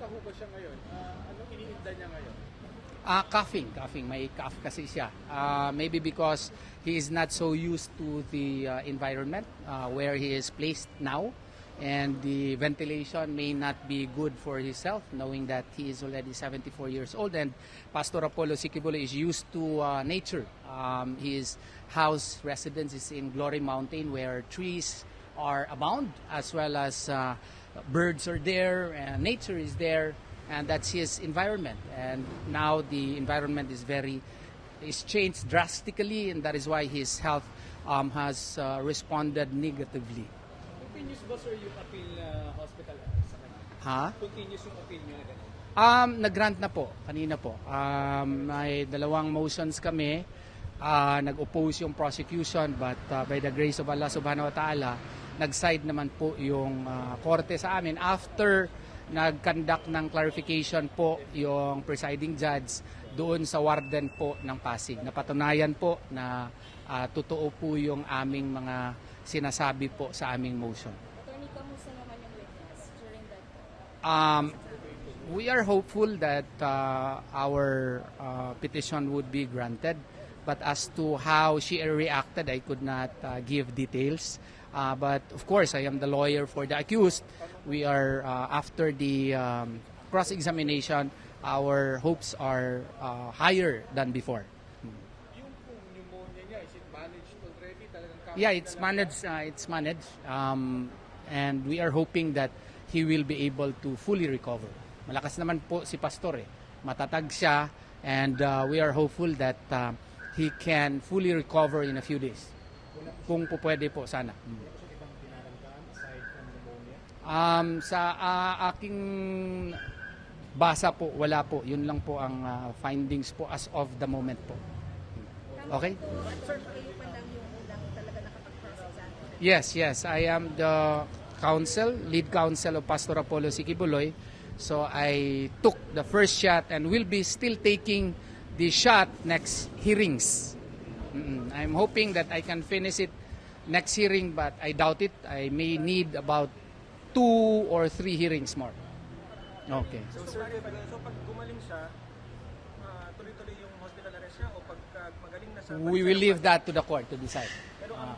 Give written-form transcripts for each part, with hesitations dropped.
Kumusta ho ba siya ngayon? Anong iniinda niya ngayon? Coughing. May cough kasi siya. Maybe because he is not so used to the environment where he is placed now. And the ventilation may not be good for his health, knowing that he is already 74 years old. And Pastor Apollo Sikibuloy is used to nature. His house residence is in Glory Mountain, where trees are abound, as well as birds are there, and nature is there. And that's his environment. And now the environment is changed drastically, and that is why his health has responded negatively. Continuous ba, sir, yung appeal na hospital sa kanya? Ha? Continuous yung appeal niyo na gano'n? Nag-grant na po, kanina po. May dalawang motions kami. Nag-oppose yung prosecution, but by the grace of Allah subhanahu wa ta'ala, nag-side naman po yung korte sa amin after nag-conduct ng clarification po yung presiding judge doon sa warden po ng Pasig. Napatunayan po na totoo po yung aming mga sinasabi po sa aming motion. Attorney, kamusta naman yung witness during that? We are hopeful that our petition would be granted. But as to how she reacted, I could not give details. But of course, I am the lawyer for the accused. We are, after the cross-examination, our hopes are higher than before. Yung pong pneumonia niya, is it managed already? Yeah, it's managed. And we are hoping that he will be able to fully recover. Malakas naman po si Pastor Matatag siya, and we are hopeful that he can fully recover in a few days. Kung po pwede po, sana. Sa aking basa po, wala po. Yun lang po ang findings po as of the moment po. Okay? Sir, kayo pa lang yung unang talaga nakapag-cross-examine. Yes. I am the lead counsel of Pastor Apollo Sikibuloy. So I took the first shot and will be still taking the shot next hearings. I'm hoping that I can finish it next hearing, but I doubt it. I may need about 2 or 3 hearings more. Okay. So pag gumaling siya, tuloy-tuloy yung hospital arrest niya o pag magaling na sa... We will leave that to the court to decide. Pero ang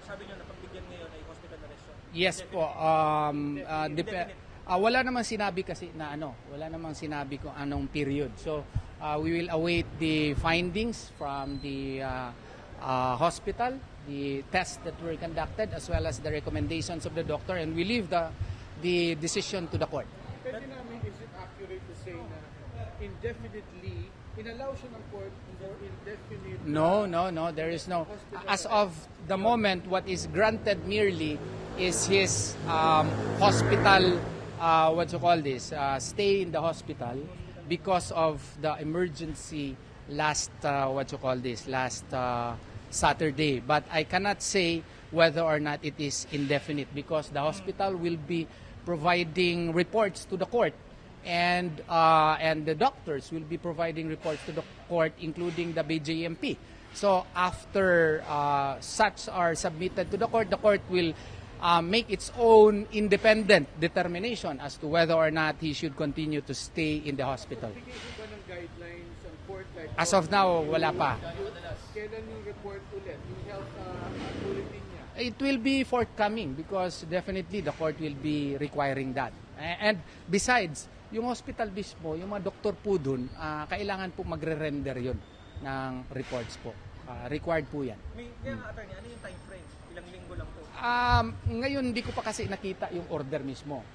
sabi niyo na pagbigyan ngayon ay hospital arrest siya? Yes po. Wala namang sinabi kasi na wala namang sinabi kung anong period. So we will await the findings from the hospital, the tests that were conducted, as well as the recommendations of the doctor, and we leave the decision to the court. Pwede namin, is it accurate to say na indefinitely, inallow siya ng court for indefinite... No. There is no. As of the moment, what is granted merely is his hospital, stay in the hospital because of the emergency last Saturday. But I cannot say whether or not it is indefinite because the hospital will be providing reports to the court, and the doctors will be providing reports to the court, including the BJMP. So after such are submitted to the court will make its own independent determination as to whether or not he should continue to stay in the hospital. Bigay ba ng guidelines ang court? Like, As of now, wala pa. kailan yung report ulit? Yung health bulletin niya? It will be forthcoming because definitely the court will be requiring that. And besides, yung hospital mismo, yung mga doktor po dun, kailangan po magre-render yun ng reports po. Required po yan. Kaya nga, attorney, ano yung time frame? Ilang linggo lang po? Ngayon, hindi ko pa kasi nakita yung order mismo.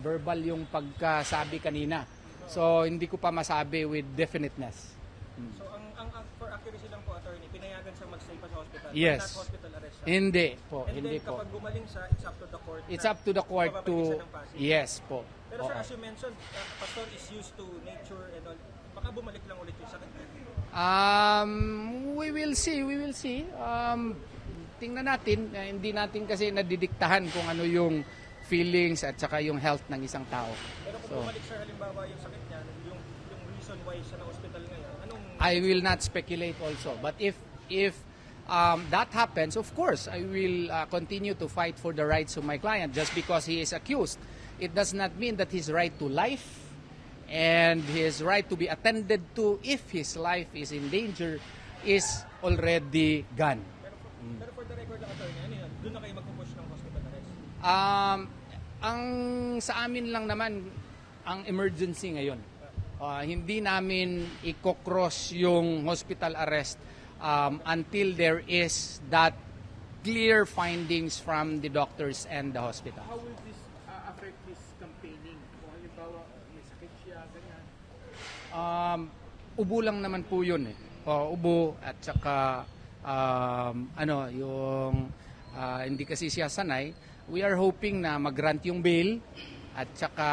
Verbal yung pagkasabi kanina. So, hindi ko pa masabi with definiteness. So, ang for accuracy lang po, attorney, pinayagan siyang mag-stay pa sa hospital? Yes. Not hospital arrest siya? Hindi po. And Hindi then, po. kapag gumaling siya, it's up to the court? It's up to the court to... Mababalik siya ng Pasig? Yes po. Pero sir, Oo. as you mentioned, Pastor is used to nature and all. Baka bumalik lang ulit yung sakit. We will see. Tingnan natin, hindi natin kasi nadidiktahan kung ano yung feelings at saka yung health ng isang tao. Pero kung bumalik sir, halimbawa yung sakit niya, yung reason why siya na hospital ngayon, anong... I will not speculate also. But if that happens, of course, I will continue to fight for the rights of my client just because he is accused. it does not mean that his right to life and his right to be attended to if his life is in danger is already gone. Pero for the record lang, attorney, ano yun? Doon na kayo magpupush ng hospital arrest? Ang sa amin lang naman, ang emergency ngayon. Hindi namin i-cross yung hospital arrest until there is that clear findings from the doctors and the hospital. How will this affect his campaigning? Kung halimbawa, may sakit siya, ganyan. Ubo lang naman po yun eh. Ubo at saka yung hindi kasi siya sanay. We are hoping na mag-grant yung bail at saka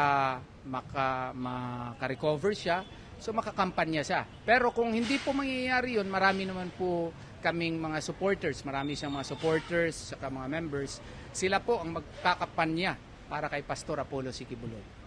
maka-recover siya, so makakampanya siya. Pero kung hindi po mangyayari yun, marami naman po kaming mga supporters, marami siyang mga supporters, saka mga members, sila po ang magkakampanya para kay Pastor Apollo Siquiboloy.